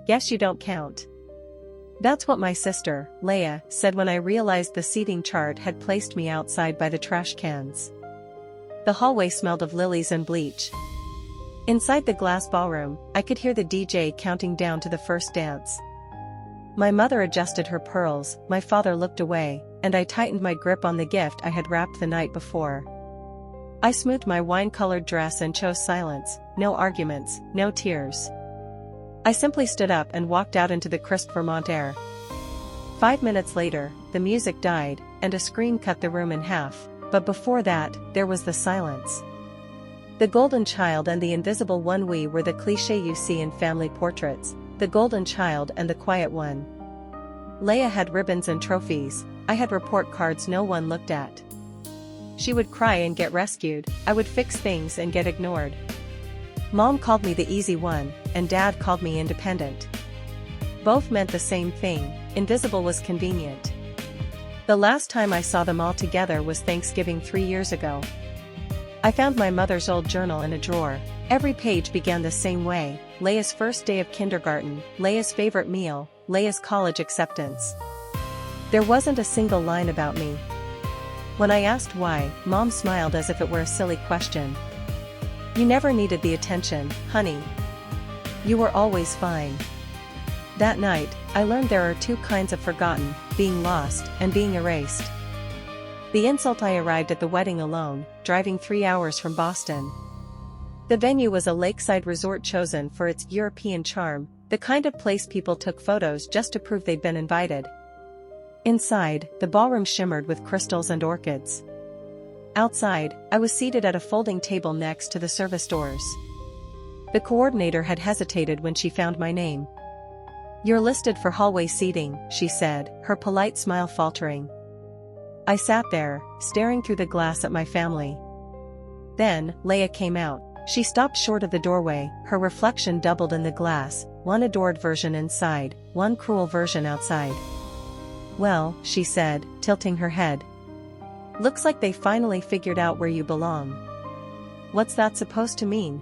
Guess you don't count. That's what my sister, Leia, said when I realized the seating chart had placed me outside by the trash cans. The hallway smelled of lilies and bleach. Inside the glass ballroom, I could hear the DJ counting down to the first dance. My mother adjusted her pearls, my father looked away, and I tightened my grip on the gift I had wrapped the night before. I smoothed my wine-colored dress and chose silence, no arguments, no tears. I simply stood up and walked out into the crisp Vermont air. 5 minutes later, the music died, and a scream cut the room in half, but before that, there was the silence. The golden child and the invisible one. We were the cliché you see in family portraits, the golden child and the quiet one. Leia had ribbons and trophies, I had report cards no one looked at. She would cry and get rescued, I would fix things and get ignored. Mom called me the easy one, and Dad called me independent. Both meant the same thing, invisible was convenient. The last time I saw them all together was Thanksgiving 3 years ago. I found my mother's old journal in a drawer. Every page began the same way: Leia's first day of kindergarten, Leia's favorite meal, Leia's college acceptance. There wasn't a single line about me. When I asked why, Mom smiled as if it were a silly question. You never needed the attention, honey. You were always fine. That night, I learned there are two kinds of forgotten, being lost and being erased. The insult: I arrived at the wedding alone, driving 3 hours from Boston. The venue was a lakeside resort chosen for its European charm, the kind of place people took photos just to prove they'd been invited. Inside, the ballroom shimmered with crystals and orchids. Outside, I was seated at a folding table next to the service doors. The coordinator had hesitated when she found my name. "You're listed for hallway seating," she said, her polite smile faltering. I sat there, staring through the glass at my family. Then, Leia came out. She stopped short of the doorway, her reflection doubled in the glass, one adored version inside, one cruel version outside. "Well," she said, tilting her head. "Looks like they finally figured out where you belong." "What's that supposed to mean?"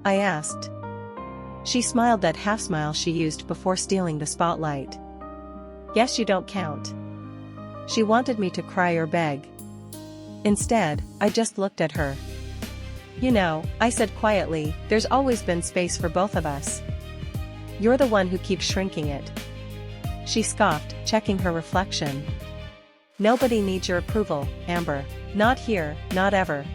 I asked. She smiled, that half-smile she used before stealing the spotlight. "Guess you don't count." She wanted me to cry or beg. Instead, I just looked at her. "You know," I said quietly, "there's always been space for both of us. You're the one who keeps shrinking it." She scoffed, checking her reflection. "Nobody needs your approval, Amber. Not here, not ever."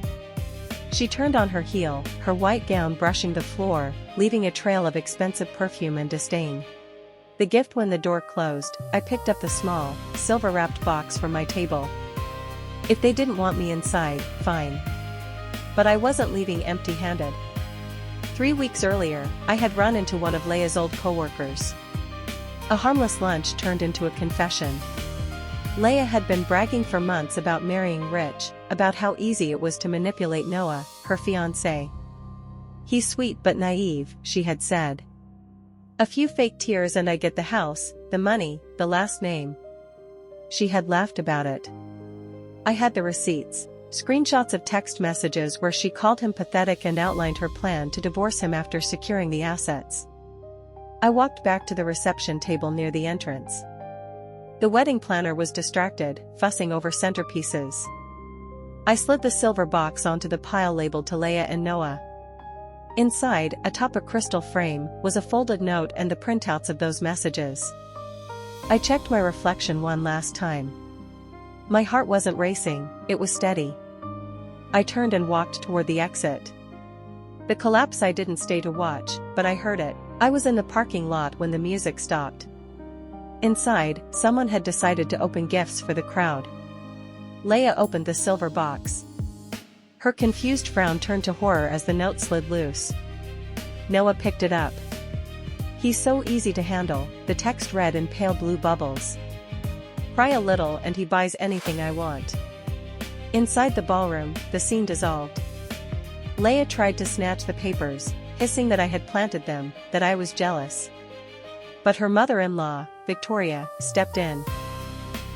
She turned on her heel, her white gown brushing the floor, leaving a trail of expensive perfume and disdain. The gift. When the door closed, I picked up the small, silver-wrapped box from my table. If they didn't want me inside, fine. But I wasn't leaving empty-handed. 3 weeks earlier, I had run into one of Leia's old co-workers. A harmless lunch turned into a confession. Leia had been bragging for months about marrying rich, about how easy it was to manipulate Noah, her fiancé. "He's sweet but naive," she had said. "A few fake tears and I get the house, the money, the last name." She had laughed about it. I had the receipts, screenshots of text messages where she called him pathetic and outlined her plan to divorce him after securing the assets. I walked back to the reception table near the entrance. The wedding planner was distracted, fussing over centerpieces. I slid the silver box onto the pile labeled to Leia and Noah. Inside, atop a crystal frame, was a folded note and the printouts of those messages. I checked my reflection one last time. My heart wasn't racing, it was steady. I turned and walked toward the exit. The collapse. I didn't stay to watch, but I heard it. I was in the parking lot when the music stopped. Inside, someone had decided to open gifts for the crowd. Leia opened the silver box. Her confused frown turned to horror as the note slid loose. Noah picked it up. "He's so easy to handle," the text read in pale blue bubbles. "Cry a little and he buys anything I want." Inside the ballroom, the scene dissolved. Leia tried to snatch the papers, hissing that I had planted them, that I was jealous. But her mother-in-law, Victoria, stepped in.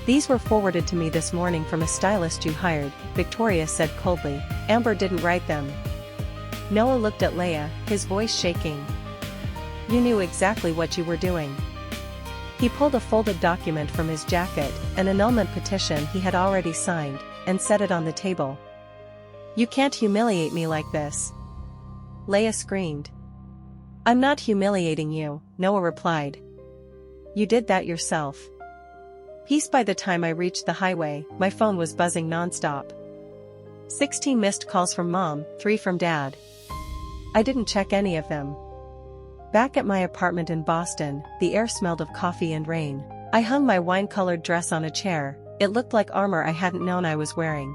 "These were forwarded to me this morning from a stylist you hired," Victoria said coldly. "Amber didn't write them." Noah looked at Leia, his voice shaking. You knew exactly what you were doing. He pulled a folded document from his jacket, an annulment petition he had already signed, and set it on the table. You can't humiliate me like this. Leia screamed. I'm not humiliating you, Noah replied. You did that yourself. Peace. By the time I reached the highway, my phone was buzzing nonstop. 16 missed calls from Mom, 3 from Dad. I didn't check any of them. Back at my apartment in Boston, the air smelled of coffee and rain. I hung my wine-colored dress on a chair. It looked like armor I hadn't known I was wearing.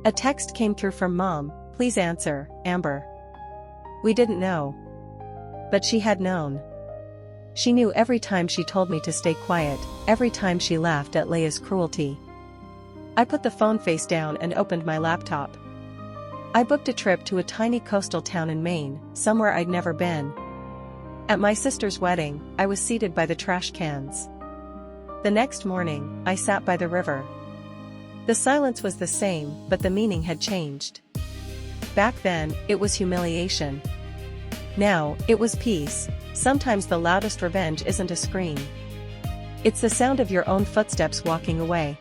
A text came through from Mom. Please answer, Amber. We didn't know. But she had known. She knew every time she told me to stay quiet, every time she laughed at Leia's cruelty. I put the phone face down and opened my laptop. I booked a trip to a tiny coastal town in Maine, somewhere I'd never been. At my sister's wedding, I was seated by the trash cans. The next morning, I sat by the river. The silence was the same, but the meaning had changed. Back then, it was humiliation. Now, it was peace. Sometimes the loudest revenge isn't a scream. It's the sound of your own footsteps walking away.